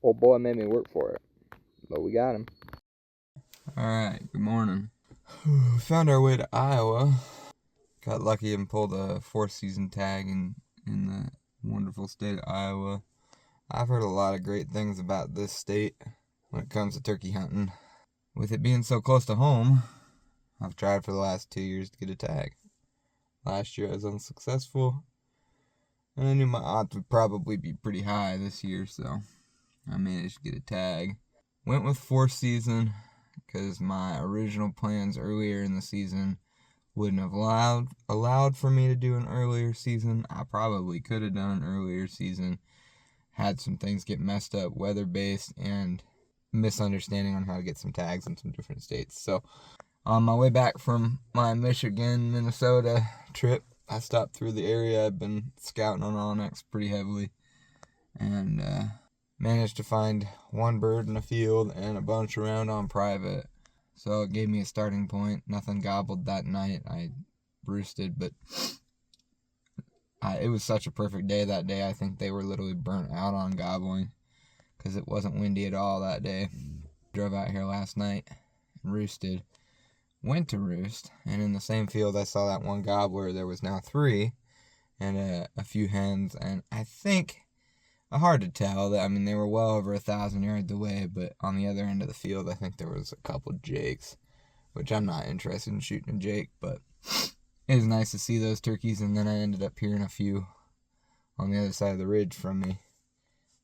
Old boy made me work for it, but we got him. Alright, good morning. We found our way to Iowa. Got lucky and pulled a 4th season tag in the wonderful state of Iowa. I've heard a lot of great things about this state when it comes to turkey hunting. With it being so close to home, I've tried for the last 2 years to get a tag. Last year I was unsuccessful, and I knew my odds would probably be pretty high this year, so I managed to get a tag. Went with 4th season because my original plans earlier in the season wouldn't have allowed for me to do an earlier season. I probably could have done an earlier season. Had some things get messed up, weather-based, and misunderstanding on how to get some tags in some different states. So on my way back from my Michigan, Minnesota trip, I stopped through the area. I've been scouting on onyx pretty heavily, and managed to find one bird in a field and a bunch around on private. So it gave me a starting point. Nothing gobbled that night. I roosted, but it was such a perfect day that day. I think they were literally burnt out on gobbling because it wasn't windy at all that day. Drove out here last night and roosted. Went to roost, and in the same field I saw that one gobbler. There was now 3 and a few hens, and I think, hard to tell, that they were well over 1,000 yards away, but on the other end of the field I think there was a couple jakes, which I'm not interested in shooting a jake, but it was nice to see those turkeys. And then I ended up hearing a few on the other side of the ridge from me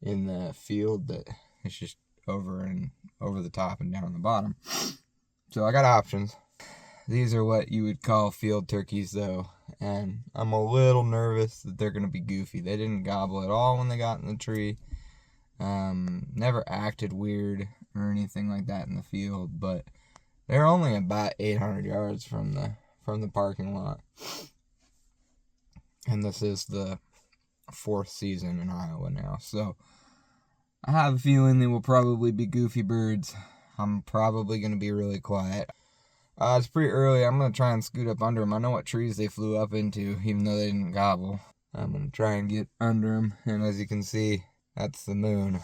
in the field that it's just over the top and down on the bottom. So I got options. These are what you would call field turkeys, though, and I'm a little nervous that they're going to be goofy. They didn't gobble at all when they got in the tree. Never acted weird or anything like that in the field, but they're only about 800 yards from the parking lot. And this is the 4th season in Iowa now, so I have a feeling they will probably be goofy birds. I'm probably going to be really quiet. It's pretty early. I'm going to try and scoot up under them. I know what trees they flew up into, even though they didn't gobble. I'm going to try and get under them, and as you can see, that's the moon.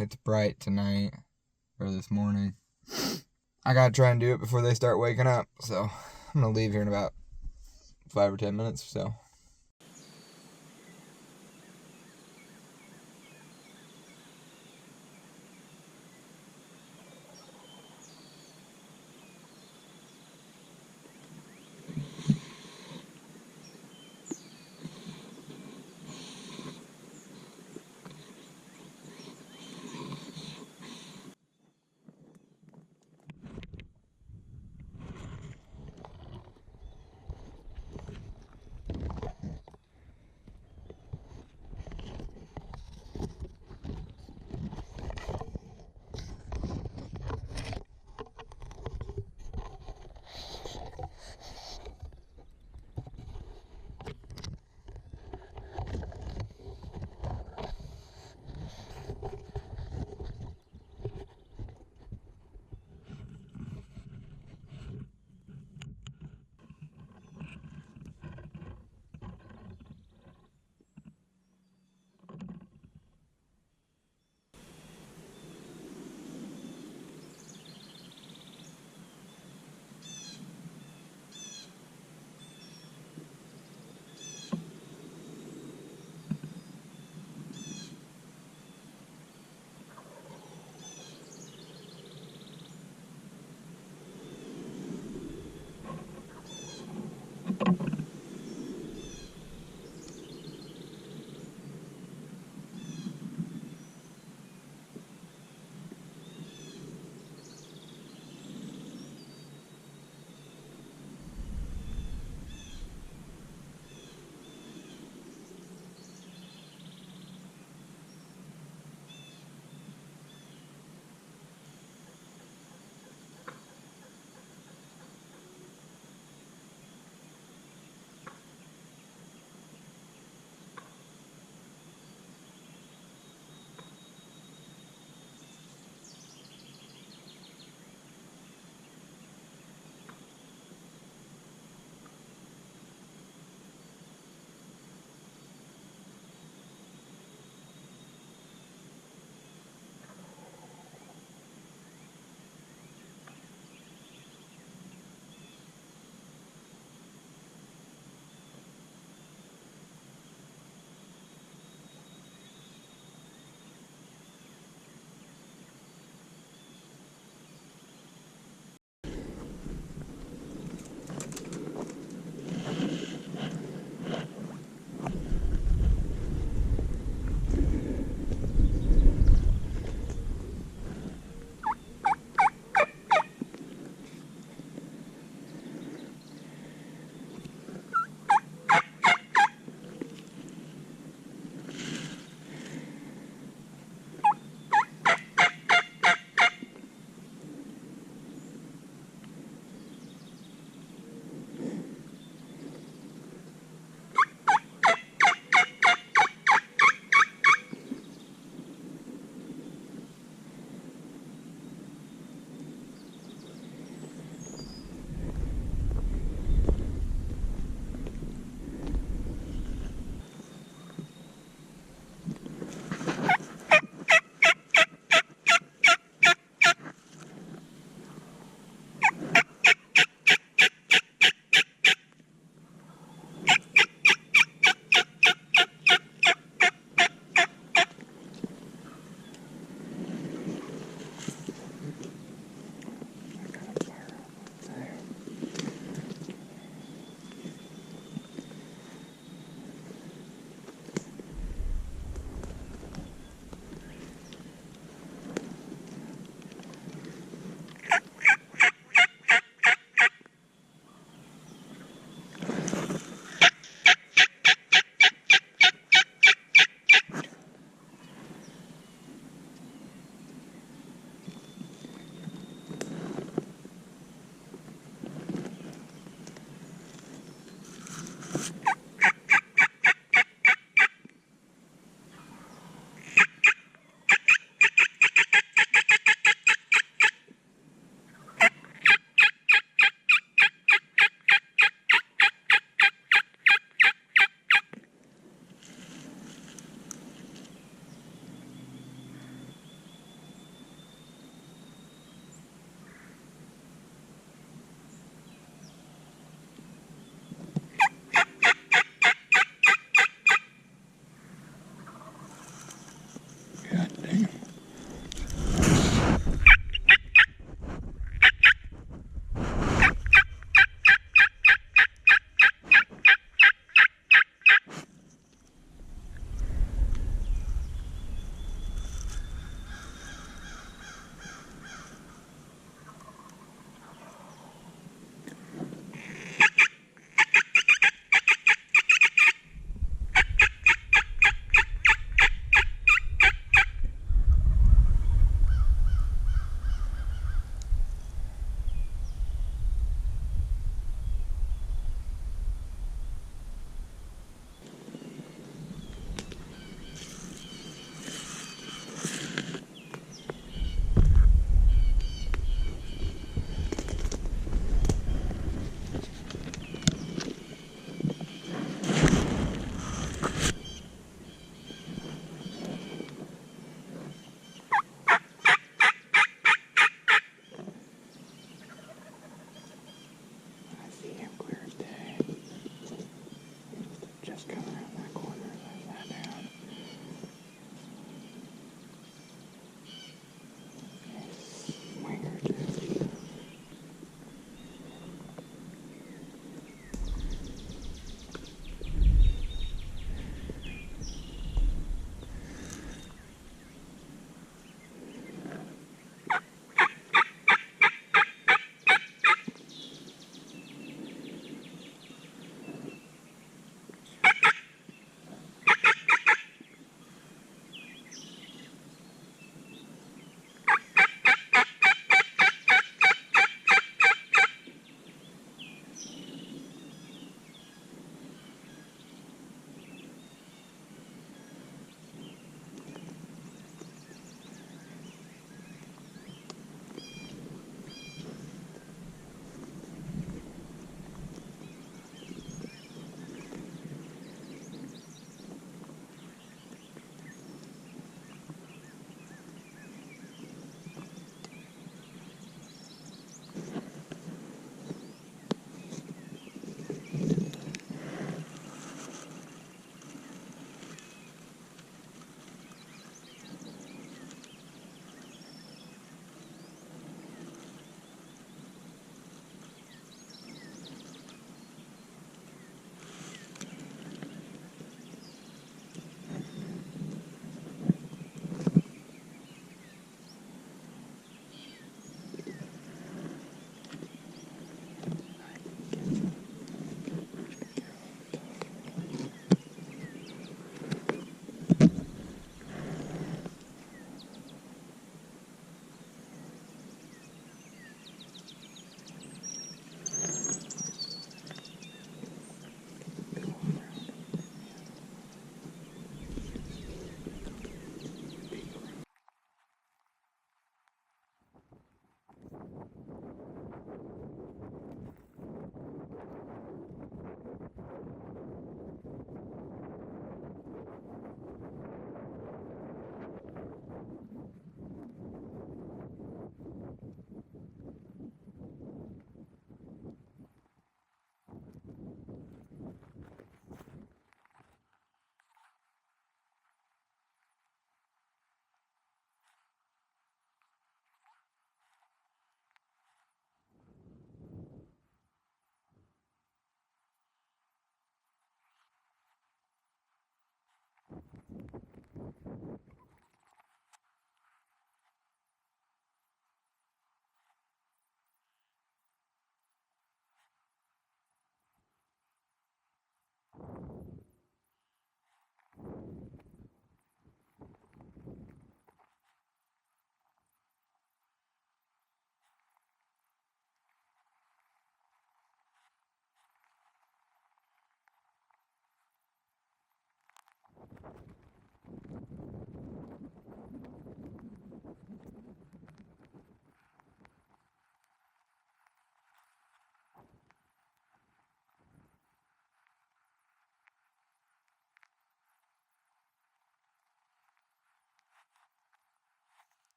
It's bright tonight, or this morning. I got to try and do it before they start waking up, so I'm going to leave here in about 5 or 10 minutes or so.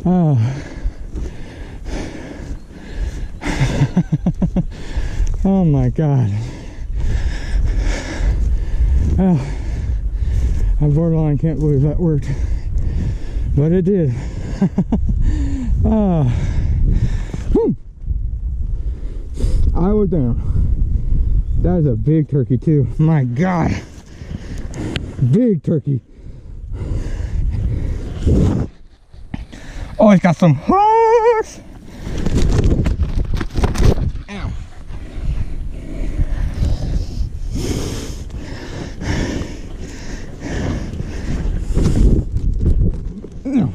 Oh. Oh my God. Oh, I borderline can't believe that worked, but it did. Oh. Whew. I was down. That is a big turkey too. My God. Big turkey. Oh, he's got some hooks. Ow. No.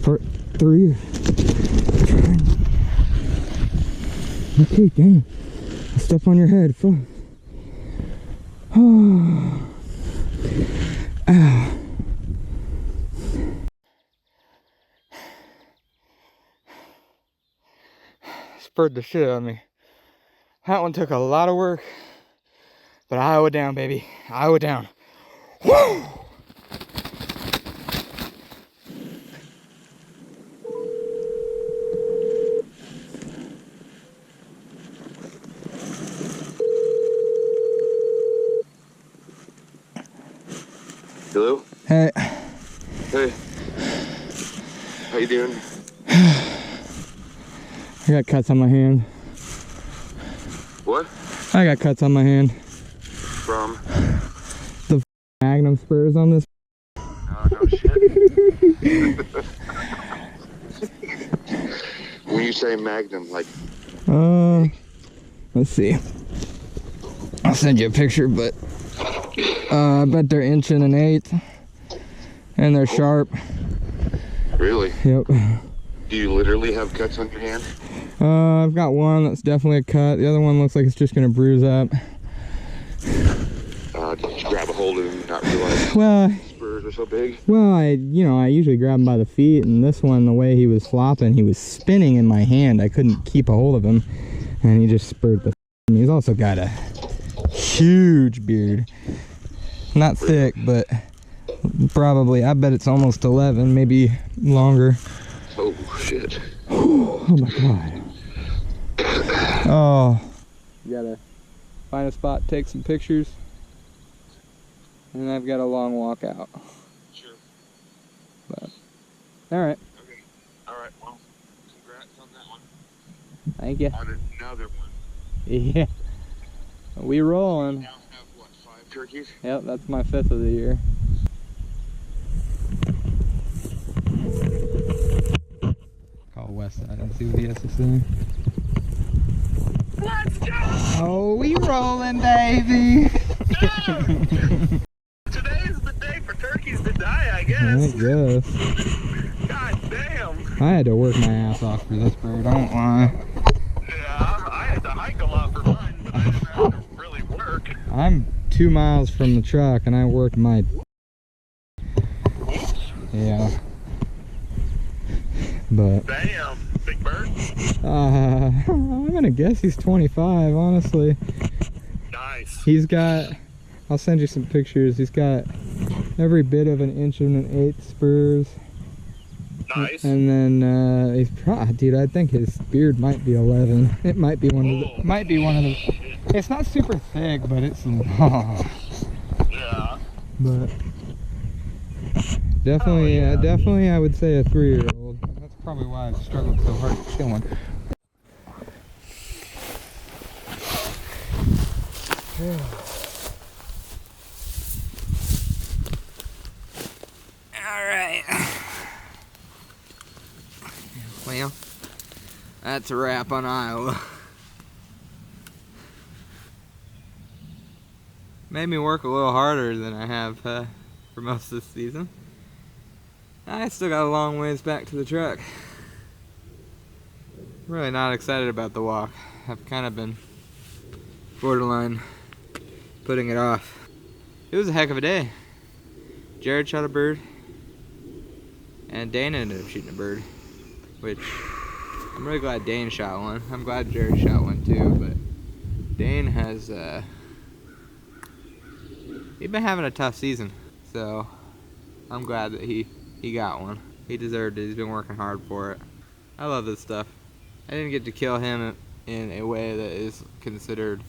For 3. Okay, dang. I step on your head. Fuck. Oh. Ow. Spurred the shit out of me. That one took a lot of work, but Iowa down, baby. Iowa down. Woo! Hello? Hey. Hey. How you doing? I got cuts on my hand. What? I got cuts on my hand. From? The Magnum spurs on this. Oh, no shit. When you say Magnum, like... Let's see. I'll send you a picture, but I bet they're 1 1/8 and they're sharp. Really? Yep. Do you literally have cuts on your hand? I've got one that's definitely a cut. The other one looks like it's just gonna bruise up. Did you grab a hold of him and not realize Well, spurs are so big? well, I usually grab him by the feet, and this one, the way he was flopping, he was spinning in my hand. I couldn't keep a hold of him, and he just spurred the. He's also got a huge beard. Not thick, but probably, I bet it's almost 11, maybe longer. Oh, shit. Oh my God. Oh. You gotta find a spot, take some pictures, and I've got a long walk out. Sure. But, alright. Okay. Alright, well, congrats on that one. Thank you. On another one. Yeah. We rolling. Now have, what, 5 turkeys? Yep, that's my 5th of the year. Call West Side and see what he has to say. Let's go! Oh, we rolling, baby! Today is the day for turkeys to die, I I guess. guess. God damn. I had to work my ass off for this bird, I won't lie. Yeah, I had to hike a lot for mine, but I didn't have to really work. I'm 2 miles from the truck and I worked my... Yeah. But... Damn, big bird. I'm gonna guess he's 25, honestly. Nice. He's got... I'll send you some pictures. He's got every bit of 1 1/8 spurs. Nice. And then he's probably, dude, I think his beard might be 11. It might be one of the, might be one of the, it's not super thick, but it's long. Yeah. But definitely, Oh, yeah. definitely I would say a 3-year-old. That's probably why I've struggled so hard to kill one. Alright. Well, that's a wrap on Iowa. Made me work a little harder than I have for most of this season. I still got a long ways back to the truck. Really not excited about the walk. I've kind of been borderline putting it off. It was a heck of a day. Jared shot a bird, and Dane ended up shooting a bird, which I'm really glad Dane shot one. I'm glad Jared shot one too, but Dane has he's been having a tough season, so I'm glad that he got one. He deserved it. He's been working hard for it. I love this stuff. I didn't get to kill him in a way that is considered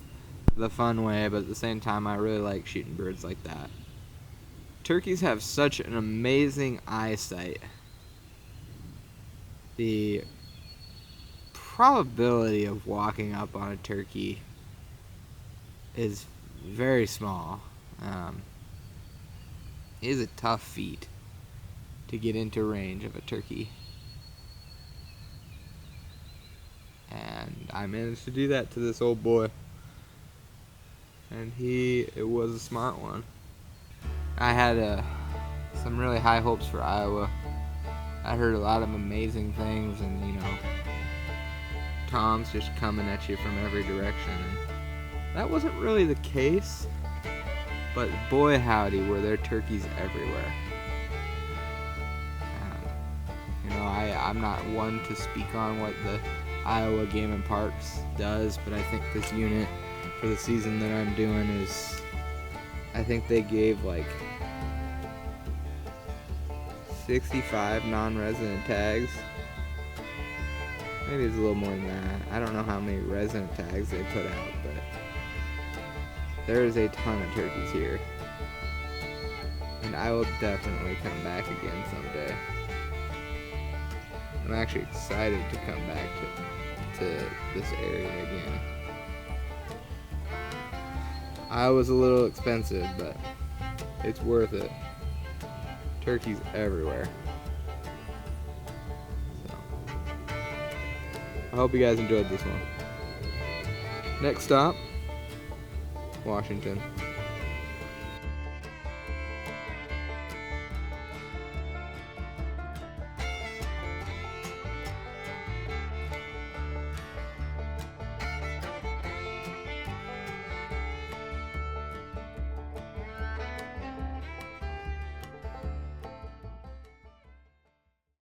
the fun way, but at the same time, I really like shooting birds like that. Turkeys have such an amazing eyesight. The probability of walking up on a turkey is very small. It is a tough feat to get into range of a turkey. And I managed to do that to this old boy. And it was a smart one. I had some really high hopes for Iowa. I heard a lot of amazing things, and you know, toms just coming at you from every direction. And that wasn't really the case, but boy howdy were there turkeys everywhere. You know, I'm not one to speak on what the Iowa Game and Parks does, but I think this unit for the season that I'm doing is, I think they gave like 65 non-resident tags. Maybe it's a little more than that. I don't know how many resident tags they put out, but there is a ton of turkeys here. And I will definitely come back again someday. I'm actually excited to come back to this area again. Iowa's a little expensive, but it's worth it. Turkeys everywhere. So, I hope you guys enjoyed this one. Next stop, Washington.